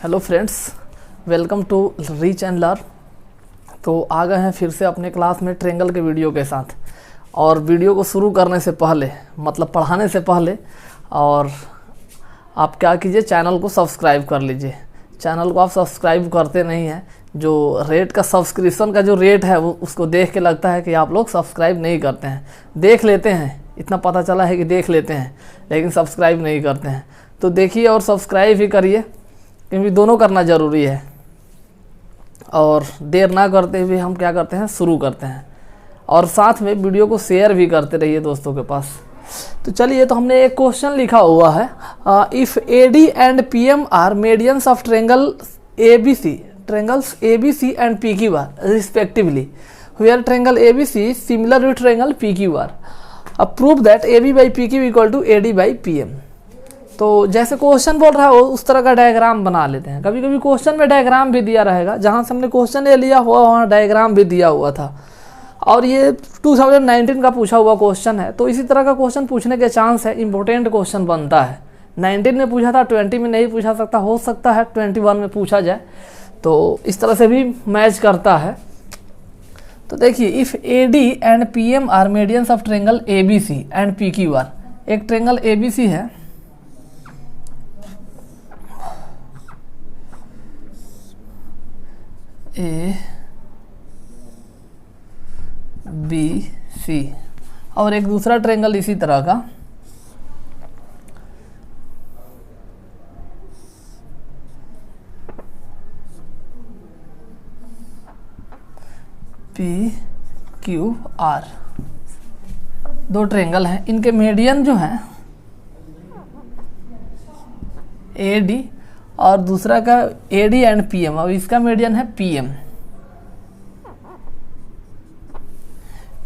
Hello friends, welcome to Reach and Learn. तो आ गए हैं फिर से अपने क्लास में ट्रेंगल के वीडियो के साथ। और वीडियो को शुरू करने से पहले, मतलब पढ़ाने से पहले, और आप क्या कीजिए, चैनल को सब्सक्राइब कर लीजिए। चैनल को आप सब्सक्राइब करते नहीं हैं, जो रेट का सब्सक्रिप्शन का जो रेट है वो उसको देख के लगता है कि आप लोग सब्सक्राइब नहीं करते हैं। देख लेते हैं, इतना पता चला है कि देख लेते हैं, लेकिन सब्सक्राइब नहीं करते हैं। तो देखिए और सब्सक्राइब भी करिए, क्योंकि दोनों करना ज़रूरी है। और देर ना करते हुए हम क्या करते हैं, शुरू करते हैं। और साथ में वीडियो को शेयर भी करते रहिए दोस्तों के पास। तो चलिए, तो हमने एक क्वेश्चन लिखा हुआ है, if A D and P M R medians of triangles A B C and P Q R respectively, where triangle A B C similar with triangle P Q R, prove that A B by P Q equal to A D by P M. तो जैसे question बोल रहा है उस तरह का diagram बना लेते हैं। कभी कभी क्वेश्चन में डायग्राम भी दिया रहेगा, जहाँ से हमने क्वेश्चन ले लिया हुआ वहाँ डायग्राम भी दिया हुआ था। और ये 2019 का पूछा हुआ क्वेश्चन है, तो इसी तरह का क्वेश्चन पूछने के चांस है, इंपॉर्टेंट क्वेश्चन बनता है। 19 में पूछा था, 20 में नहीं पूछा सकता, हो सकता है 21 में पूछा जाए, तो इस तरह से भी मैच करता है। तो देखिए, if A D and P M R medians of triangle A B C and P Q R. एक ट्रेंगल ए बी सी है, ए बी सी, और एक दूसरा ट्रेंगल इसी तरह का पी क्यू आर। दो ट्रेंगल हैं, इनके मीडियन जो हैं ए डी और दूसरा का A D and P M, और इसका मीडियन है P M.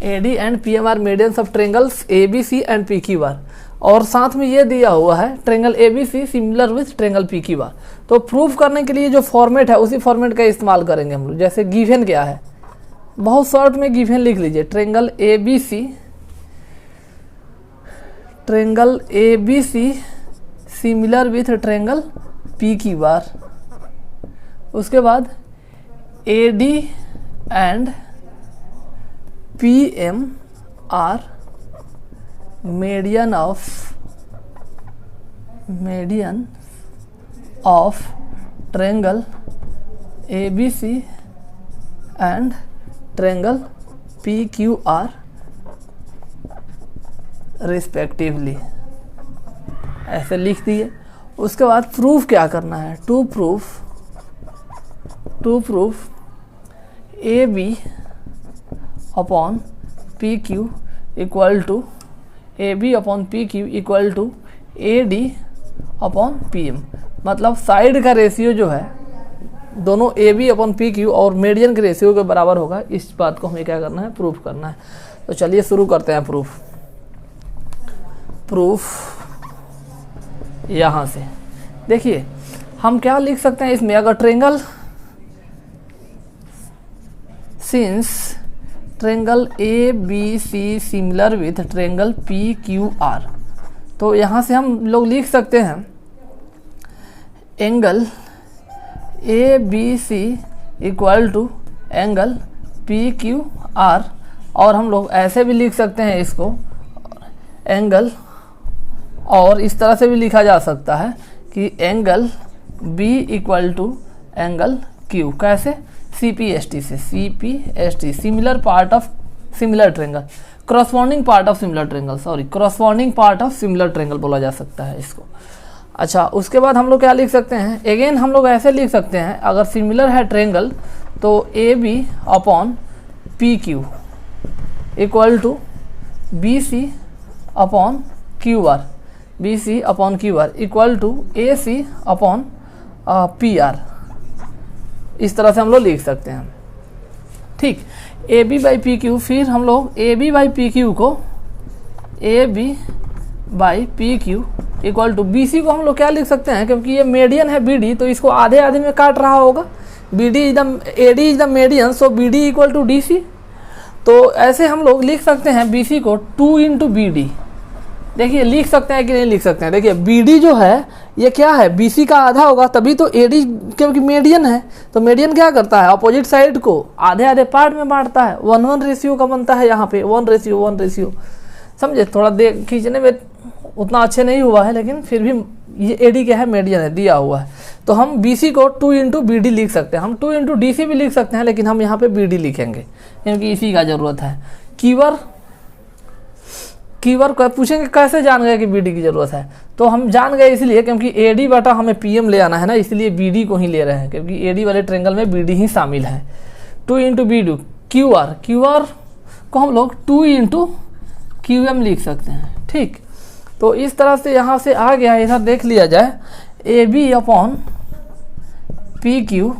A D and P M R medians of triangles A B C and P Q R. और साथ में ये दिया हुआ है triangle A B C similar with triangle P Q R. तो प्रूफ करने के लिए जो फॉर्मेट है उसी फॉर्मेट का इस्तेमाल करेंगे हम लोग। जैसे गिवन क्या है, बहुत शॉर्ट में गिवन लिख लीजिए, triangle A B C similar with triangle P Q R. उसके बाद A D and P M R median of triangle A B C and triangle P Q R respectively, ऐसे लिख दिए। उसके बाद प्रूफ क्या करना है, to proof A B upon P Q equal to A B upon P Q equal to A D upon P M. मतलब side का रेशियो जो है दोनों A B upon P Q और मीडियन के रेशियो के बराबर होगा। इस बात को हमें क्या करना है, प्रूफ करना है। तो चलिए शुरू करते हैं प्रूफ यहाँ से। देखिए, हम क्या लिख सकते हैं इसमें, अगर triangle since triangle A B C similar with triangle P Q R, तो यहाँ से हम लोग लिख सकते हैं angle A B C equal to angle P Q R. और हम लोग ऐसे भी लिख सकते हैं इसको, एंगल, और इस तरह से भी लिखा जा सकता है कि angle B equal to angle Q। कैसे, CPST से, CPST similar part of similar triangle, corresponding part of similar triangle, corresponding part of similar triangle बोला जा सकता है इसको। अच्छा, उसके बाद हम लोग क्या लिख सकते हैं, अगेन हम लोग ऐसे लिख सकते हैं, अगर सिमिलर है ट्रेंगल तो AB upon PQ equal to BC upon QR, BC upon QR equal to AC upon PR। इस तरह से हम लोग लिख सकते हैं। ठीक, AB बाई पी क्यू, फिर हम लोग AB बाई पी क्यू को AB by P Q equal to BC को हम लोग क्या लिख सकते हैं, क्योंकि ये मीडियन है BD, तो इसको आधे आधे में काट रहा होगा। AD is the median, so BD equal to DC। तो ऐसे हम लोग लिख सकते हैं BC को 2 इंटू BD, देखिए लिख सकते हैं कि नहीं लिख सकते हैं। देखिए BD जो है ये क्या है, BC का आधा होगा तभी तो AD, क्योंकि मीडियन है तो मीडियन क्या करता है, अपोजिट साइड को आधे आधे पार्ट में बांटता है। 1:1 रेशियो का बनता है यहाँ पे, 1:1 रेशियो। समझे, थोड़ा देख खींचने में उतना अच्छे नहीं हुआ है, लेकिन फिर भी ये AD क्या है, मीडियन है, दिया हुआ है। तो हम BC को 2 × BD लिख सकते हैं, हम 2 × DC भी लिख सकते हैं, लेकिन हम यहाँ पे BD लिखेंगे क्योंकि इसी का ज़रूरत है। कीवर को पूछेंगे कैसे जान गए कि BD की ज़रूरत है, तो हम जान गए इसलिए क्योंकि AD बटा हमें PM ले आना है ना, इसलिए BD को ही ले रहे हैं क्योंकि AD वाले ट्रेंगल में BD ही शामिल है। 2 × BD QR को हम लोग 2 × QM लिख सकते हैं। ठीक, तो इस तरह से यहाँ से आ गया, इधर देख लिया जाए AB upon PQ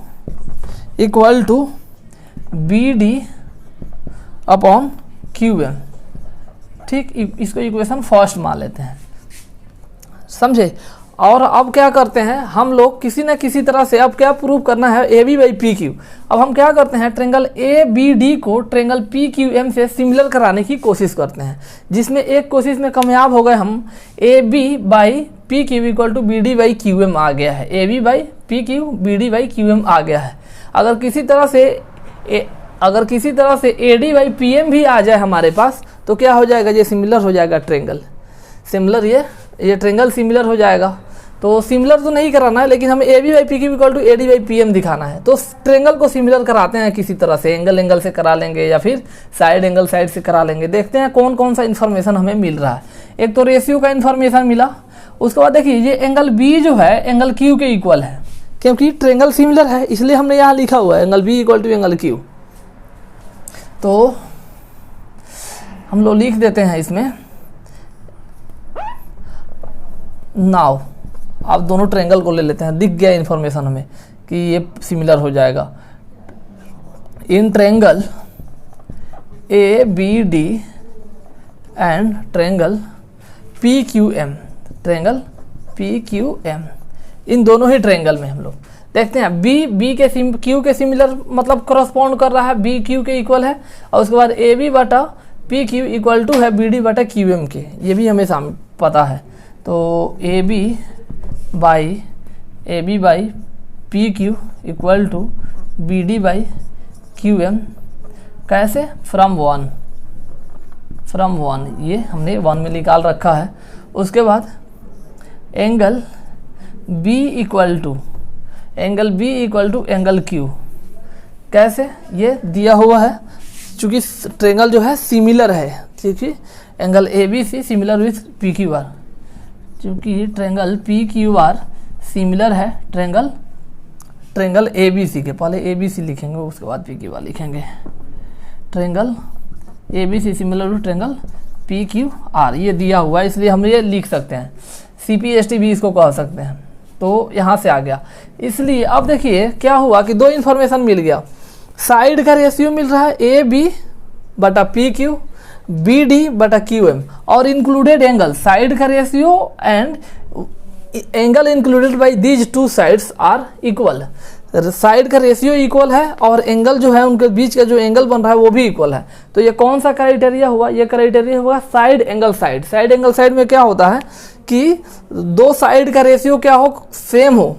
equal to BD upon QM। ठीक, इसको इक्वेशन फर्स्ट मान लेते हैं, समझे। और अब क्या करते हैं हम लोग, किसी न किसी तरह से अब क्या प्रूव करना है, AB/PQ। अब हम क्या करते हैं, ट्रेंगल ABD को ट्रेंगल PQM से सिमिलर कराने की कोशिश करते हैं, जिसमें एक कोशिश में कामयाब हो गए हम। AB/PQ इक्वल टू BD/QM आ गया है, AB/PQ BD/QM आ गया है। अगर किसी तरह से AD/PM भी आ जाए हमारे पास तो क्या हो जाएगा, ये सिमिलर हो जाएगा ट्रेंगल, सिमिलर ये ट्रेंगल सिमिलर हो जाएगा। तो सिमिलर तो नहीं कराना है, लेकिन हमें AB/PQ इक्वल टू AD/PM दिखाना है। तो ट्रेंगल को सिमिलर कराते हैं किसी तरह से, एंगल से करा लेंगे या फिर साइड से करा लेंगे। देखते हैं कौन कौन सा इन्फॉर्मेशन हमें मिल रहा है। एक तो रेशियो का इन्फॉर्मेशन मिला, उसके बाद देखिए ये एंगल B जो है एंगल Q के इक्वल है, क्योंकि ट्रेंगल सिमिलर है इसलिए हमने यहाँ लिखा हुआ है angle B equal to angle Q। तो हम लोग लिख देते हैं इसमें नाउ। अब दोनों ट्रेंगल को ले लेते हैं, दिख गया इन्फॉर्मेशन हमें कि ये सिमिलर हो जाएगा। In triangle ABD and triangle PQM, triangle PQM, इन दोनों ही ट्रेंगल में हम लोग देखते हैं Q के सिमिलर मतलब करस्पॉन्ड कर रहा है, B Q के इक्वल है। और उसके बाद AB/PQ इक्वल टू है BD/QM के, ये भी हमें पता है। तो AB/PQ इक्वल टू BD/QM कैसे, फ्रॉम वन, ये हमने 1 में निकाल रखा है। उसके बाद angle B equal to angle Q कैसे, ये दिया हुआ है चूँकि ट्रेंगल जो है सिमिलर है, क्योंकि angle ABC similar with PQR, क्योंकि ट्रेंगल PQR सिमिलर है ट्रेंगल ABC के। पहले ABC लिखेंगे उसके बाद PQR लिखेंगे। Triangle ABC similar to triangle PQR, ये दिया हुआ है इसलिए हम ये लिख सकते हैं। CPST भी इसको कह सकते हैं। तो यहाँ से आ गया, इसलिए अब देखिए क्या हुआ कि दो इन्फॉर्मेशन मिल गया। साइड का रेशियो मिल रहा है AB/PQ BD/QM और इंक्लूडेड एंगल, साइड का ratio and angle included by these two sides are equal. Side का रेशियो इक्वल है और एंगल जो है उनके बीच का जो एंगल बन रहा है वो भी इक्वल है। तो ये कौन सा क्राइटेरिया हुआ, ये क्राइटेरिया हुआ साइड एंगल साइड में क्या होता है कि दो साइड का रेशियो क्या हो, सेम हो,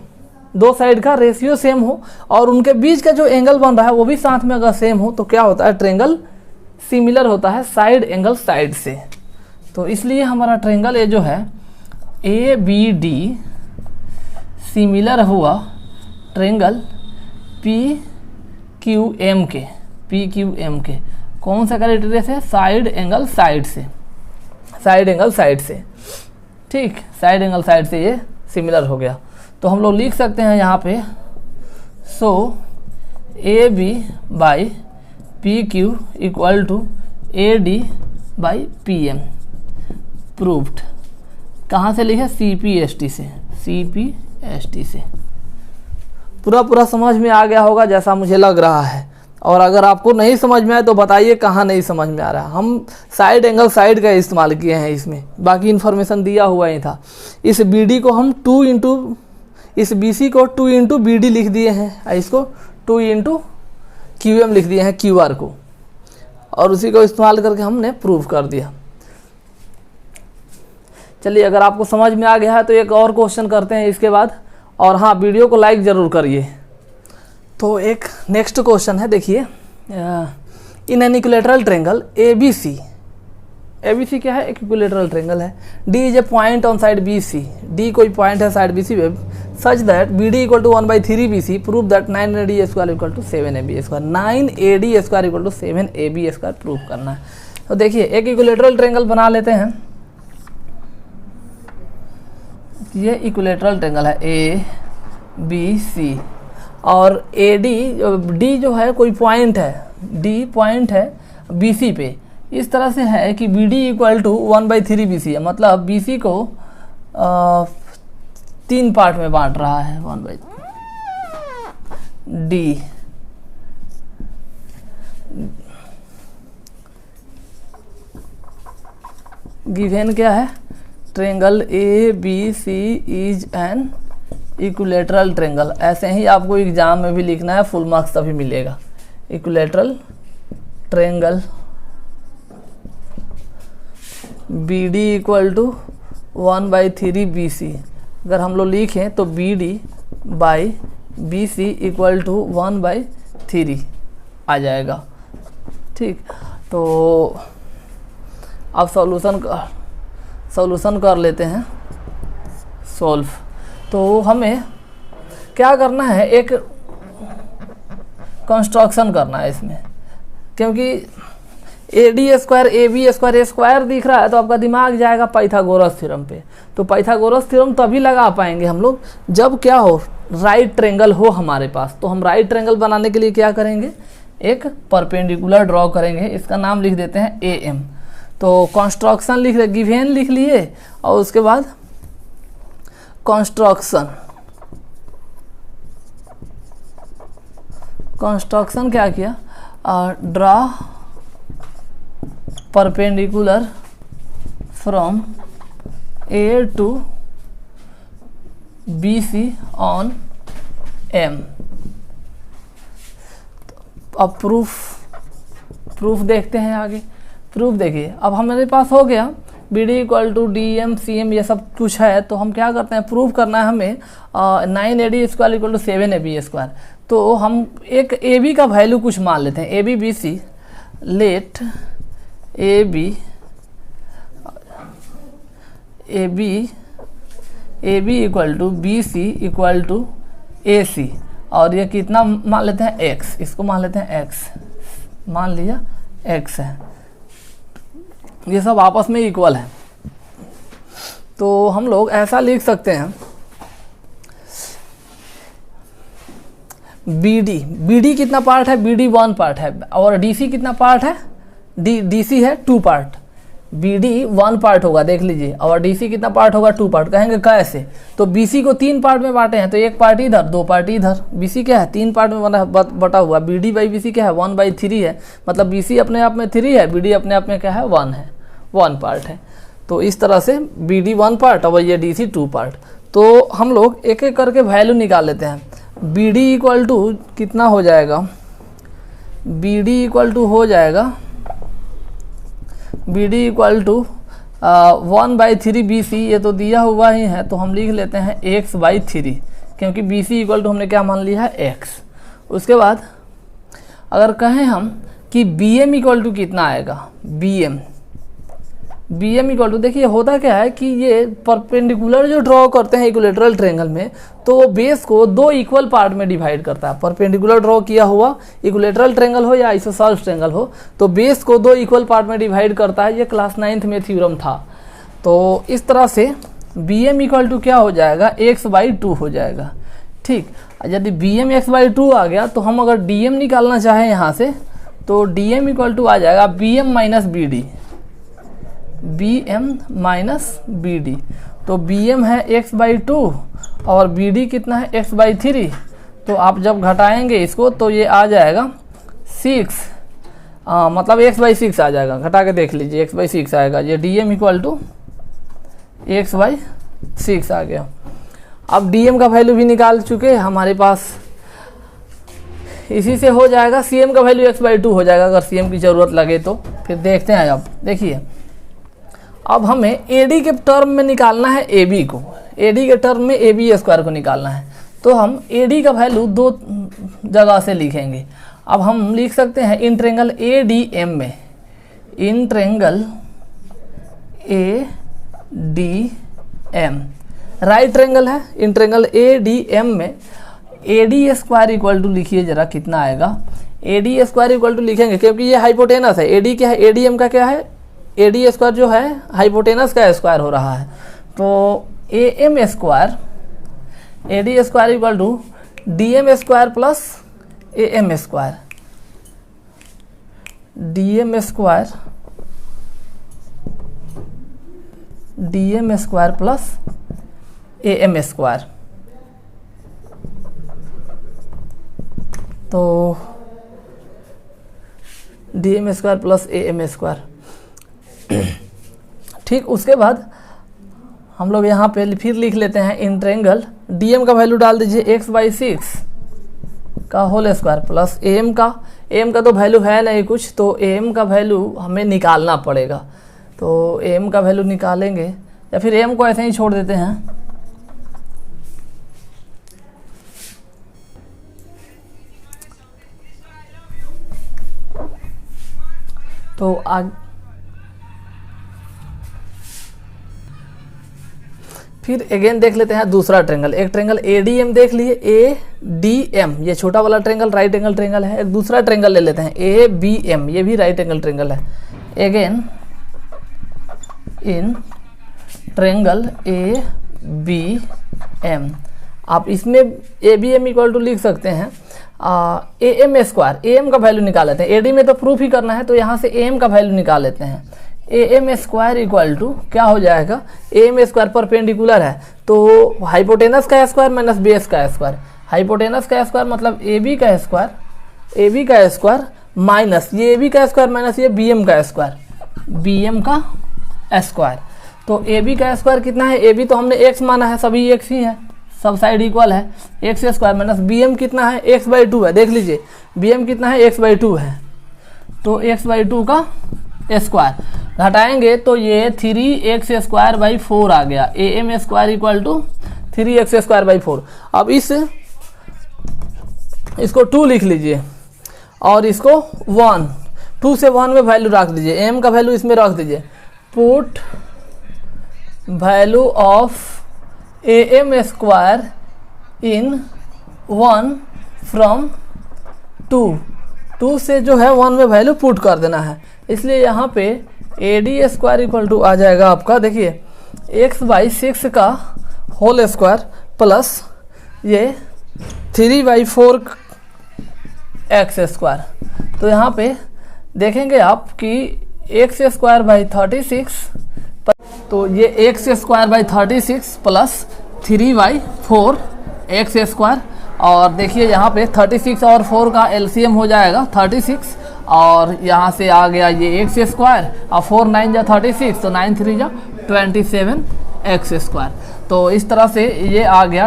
दो साइड का रेशियो सेम हो और उनके बीच का जो एंगल बन रहा है वो भी साथ में अगर सेम हो तो क्या होता है, ट्रेंगल सिमिलर होता है साइड एंगल साइड से। तो इसलिए हमारा ट्रेंगल ये जो है ABD सिमिलर हुआ ट्रेंगल PQM के कौन सा क्राइटेरिया से, साइड एंगल साइड से। ठीक, साइड एंगल साइड से ये सिमिलर हो गया। तो हम लोग लिख सकते हैं यहाँ पे, सो AB/PQ equal to AD/PM proved. कहाँ से लिखे, CPST से। पूरा समझ में आ गया होगा जैसा मुझे लग रहा है। और अगर आपको नहीं समझ में आए तो बताइए कहाँ नहीं समझ में आ रहा है। हम साइड एंगल साइड का इस्तेमाल किए हैं इसमें, बाकी इन्फॉर्मेशन दिया हुआ ही था। इस BD को हम इस BC को 2 × BD लिख दिए हैं, इसको 2 × QM लिख दिए हैं QR को, और उसी को इस्तेमाल करके हमने प्रूव कर दिया। चलिए अगर आपको समझ में आ गया है तो एक और क्वेश्चन करते हैं इसके बाद, और हाँ वीडियो को लाइक ज़रूर करिए। तो एक नेक्स्ट क्वेश्चन है, देखिए in an equilateral triangle A B C, A B C क्या है, एक इक्विलेटरल ट्रेंगल है, D is a point on side B C, D कोई पॉइंट है साइड बी सी पे, such that B D equal to 1/3 B C, prove that 9AD square equal to 7AB square, 9AD square equal to 7AB square prove करना है। तो देखिए एक equilateral triangle बना लेते हैं, ये इक्विलेटरल ट्रेंगल है ए बी सी, और ए डी जो है कोई पॉइंट है, डी पॉइंट है बी सी पे, इस तरह से है कि B D equal to 1/3 B C है, मतलब बी सी को 3 पार्ट में बांट रहा है, 1/3 डी गिवन क्या है, triangle A B C is an equilateral triangle. ऐसे ही आपको एग्जाम में भी लिखना है, फुल मार्क्स तभी मिलेगा। Equilateral triangle B D equal to 1/3 B C, अगर हम लोग लिखें तो B D by B C equal to 1/3 आ जाएगा। ठीक, तो अब सॉल्यूशन कर लेते हैं, सॉल्व। तो हमें क्या करना है, एक कंस्ट्रक्शन करना है इसमें, क्योंकि A D square A B square A square दिख रहा है तो आपका दिमाग जाएगा पाइथागोरस थ्योरम पे। तो पाइथागोरस थ्योरम तभी लगा पाएंगे हम लोग जब क्या हो, राइट ट्रेंगल हो हमारे पास। तो हम राइट ट्रेंगल बनाने के लिए क्या करेंगे, एक परपेंडिकुलर ड्रॉ करेंगे, इसका नाम लिख देते हैं ए एम। तो कंस्ट्रक्शन लिख रहे, गिवन लिख लिए, और उसके बाद कंस्ट्रक्शन क्या किया, draw perpendicular from A to B C on M. अब प्रूफ देखते हैं आगे। प्रूफ देखिए, अब हमारे पास हो गया B D equal to D M C M, ये सब कुछ है। तो हम क्या करते हैं, प्रूफ करना है हमें 9AD square equal to 7AB square. तो हम एक ए बी का वैल्यू कुछ मान लेते हैं, A B B C, let A B equal to B C equal to A C, और ये कितना मान लेते हैं, एक्स, इसको मान लेते हैं एक्स, मान लिया एक्स है, ये सब आपस में इक्वल है। तो हम लोग ऐसा लिख सकते हैं, बी डी कितना पार्ट है, बी डी 1 पार्ट है, और डी सी कितना पार्ट है, डी सी है 2 पार्ट। बी डी 1 पार्ट होगा, देख लीजिए, और डी सी कितना पार्ट होगा, 2 पार्ट। कहेंगे कैसे, तो बी सी को 3 पार्ट में बांटे हैं, तो 1 पार्ट इधर 2 पार्ट इधर। बी सी क्या है, 3 पार्ट में बटा हुआ, B D by B C क्या है, 1/3 है, मतलब बी सी अपने आप में 3 है, बी डी अपने आप में क्या है, 1 है, 1 पार्ट है। तो इस तरह से बी डी 1 पार्ट और ये डी सी 2 पार्ट। तो हम लोग एक एक करके वैल्यू निकाल लेते हैं। बी डी इक्वल टू कितना हो जाएगा, बी डी इक्वल टू हो जाएगा, B D equal to 1/3 B C, ये तो दिया हुआ ही है, तो हम लिख लेते हैं x/3, क्योंकि बी सी इक्वल टू हमने क्या मान लिया है, x। उसके बाद अगर कहें हम कि बी एम इक्वल टू कितना आएगा, बी एम इक्वल टू, देखिए होता क्या है कि ये परपेंडिकुलर जो ड्रॉ करते हैं इक्विलेटरल ट्रायंगल में, तो वो बेस को 2 इक्वल पार्ट में डिवाइड करता है। परपेंडिकुलर ड्रॉ किया हुआ इक्विलेटरल ट्रायंगल हो या आइसोसेलेस ट्रायंगल हो, तो बेस को 2 इक्वल पार्ट में डिवाइड करता है। ये क्लास 9th में थ्योरम था। तो इस तरह से बी एम इक्वल टू क्या हो जाएगा, x/2 हो जाएगा। ठीक, यदि बी एम x/2 आ गया तो हम अगर डी एम निकालना चाहें यहाँ से, तो डी एम इक्वल टू आ जाएगा B M minus B D, B M minus B D. तो बी एम है x/2 और बी डी कितना है, x/3। तो आप जब घटाएंगे इसको तो ये आ जाएगा 6, मतलब x/6 आ जाएगा। घटा के देख लीजिए, x/6 आएगा। ये D M equal to x/6 आ गया। अब डी एम का वैल्यू भी निकाल चुके हैं हमारे पास, इसी से हो जाएगा। सी एम का वैल्यू x/2 हो जाएगा अगर सी एम की ज़रूरत लगे तो। फिर देखते हैं, अब देखिए अब हमें एडी के टर्म में निकालना है एबी को, एडी के टर्म में एबी स्क्वायर को निकालना है। तो हम एडी का वैल्यू दो जगह से लिखेंगे। अब हम लिख सकते हैं in triangle A D M में, in triangle A D M right triangle है, in triangle A D M में A D square equal to लिखिए जरा कितना आएगा। A D square equal to लिखेंगे क्योंकि ये हाइपोटेनस है, ए डी क्या है, ए डी एम का क्या है, ए डी स्क्वायर जो है हाइपोटेनस का स्क्वायर हो रहा है। तो A M square, A D square equal to D M square plus A M square, D M square, D M square plus A M square. तो D M square plus A M square. ठीक, उसके बाद हम लोग यहाँ पे फिर लिख लेते हैं इन ट्रेंगल डी एम का वैल्यू डाल दीजिए x/6 का whole square plus A M का तो वैल्यू है नहीं कुछ, तो ए एम का वैल्यू हमें निकालना पड़ेगा। तो ए एम का वैल्यू निकालेंगे या फिर ए एम को ऐसे ही छोड़ देते हैं। तो फिर अगेन देख लेते हैं दूसरा ट्रेंगल, एक ट्रेंगल ए डी एम देख लिए, ए डी एम ये छोटा वाला ट्रेंगल राइट एंगल ट्रेंगल है। एक दूसरा ट्रेंगल ले लेते हैं ए बी एम, ये भी राइट एंगल ट्रेंगल है। Again in triangle A B M, आप इसमें A B M equal to लिख सकते हैं A M square, A M का वैल्यू निकाल लेते हैं, ए डी में तो प्रूफ ही करना है तो यहाँ से ए एम का वैल्यू निकाल लेते हैं। A M square equal to क्या हो जाएगा, ए एम स्क्वायर परपेंडिकुलर है तो हाइपोटेनस का स्क्वायर माइनस बेस का स्क्वायर, हाइपोटेनस का स्क्वायर मतलब ए बी का स्क्वायर, ए बी का स्क्वायर माइनस ये ए बी का स्क्वायर माइनस ये बी एम का स्क्वायर, बी एम का स्क्वायर। तो ए बी का स्क्वायर कितना है, ए बी तो हमने एक्स माना है, सभी एक्स ही है, सब साइड इक्वल है, x square minus B M कितना है, x/2 है, देख लीजिए बी एम कितना है, x/2 है, तो x/2 का स्क्वायर घटाएंगे तो ये 3x² 4 आ गया। A M square equal to 3x² 4। अब इसको 2 लिख लीजिए और इसको 1, 2 से 1 में वैल्यू रख दीजिए, एम का वैल्यू इसमें रख दीजिए। Put value of A M square in 1 from 2 से जो है 1 में वैल्यू पुट कर देना है, इसलिए यहाँ पे A D square equal to आ जाएगा आपका, देखिए x/6 का होल स्क्वायर प्लस ये 3/4 एक्स स्क्वायर। तो यहाँ पे देखेंगे आप कि x² 36, तो ये x² 36 प्लस 3/4 एक्स स्क्वायर, और देखिए यहाँ पे 36 और 4 का एलसीएम हो जाएगा 36, और यहाँ से आ गया ये एक्स स्क्वायर और 4 9 जा 36, तो 9 3 जा 27 एक्स स्क्वायर। तो इस तरह से ये आ गया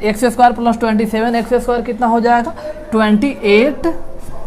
x square plus 27 x square कितना हो जाएगा, 28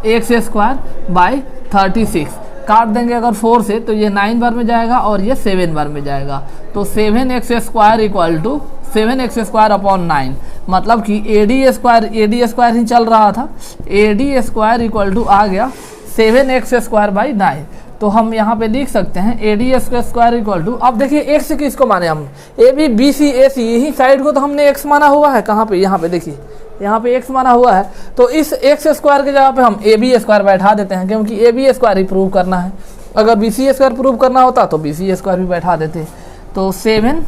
एक्स स्क्वायर बाई 36। काट देंगे अगर 4 से तो ये 9 बार में जाएगा और ये 7 बार में जाएगा, तो 7 x square equal to 7 x square upon 9, मतलब कि ए डी स्क्वायर ही चल रहा था, A D square equal to आ गया 7 एक्स स्क्वायर बाई 9। तो हम यहाँ पे लिख सकते हैं A D square equal to, अब देखिए एक्स किसको माने हम, ए बी बी सी ए सी, यही साइड को तो हमने एक्स माना हुआ है, कहाँ पे, यहाँ पे देखिए यहाँ पे एक्स माना हुआ है, तो इस एक्स स्क्वायर के जगह पे हम ए बी स्क्वायर बैठा देते हैं, क्योंकि ए बी स्क्वायर ही प्रूव करना है। अगर बी सी स्क्वायर प्रूव करना होता तो बी सी स्क्वायर भी बैठा देते। तो 7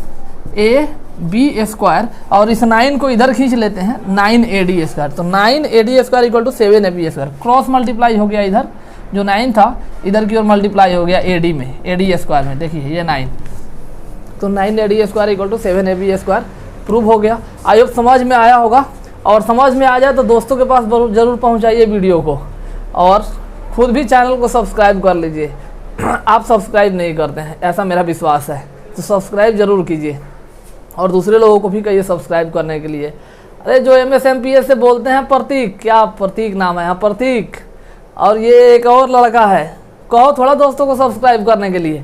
ए बी स्क्वायर, और इस 9 को इधर खींच लेते हैं 9 ए डी स्क्वायर, तो 9 A D square equal to 7 A B square, cross multiply हो गया, इधर जो 9 था इधर की ओर मल्टीप्लाई हो गया ए डी में, ए डी स्क्वायर में, देखिए ये 9, तो 9 A D square equal to 7 A B square prove हो गया। आई होप समझ में आया होगा, और समझ में आ जाए तो दोस्तों के पास ज़रूर पहुंचाइए वीडियो को, और खुद भी चैनल को सब्सक्राइब कर लीजिए। आप सब्सक्राइब नहीं करते हैं ऐसा मेरा विश्वास है, तो सब्सक्राइब ज़रूर कीजिए और दूसरे लोगों को भी कहिए सब्सक्राइब करने के लिए। अरे जो MSMPS से बोलते हैं प्रतीक, क्या प्रतीक नाम है, हाँ प्रतीक, और ये एक और लड़का है, कहो थोड़ा दोस्तों को सब्सक्राइब करने के लिए,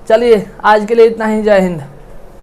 चलिए आज के लिए इतना ही, जय हिंद।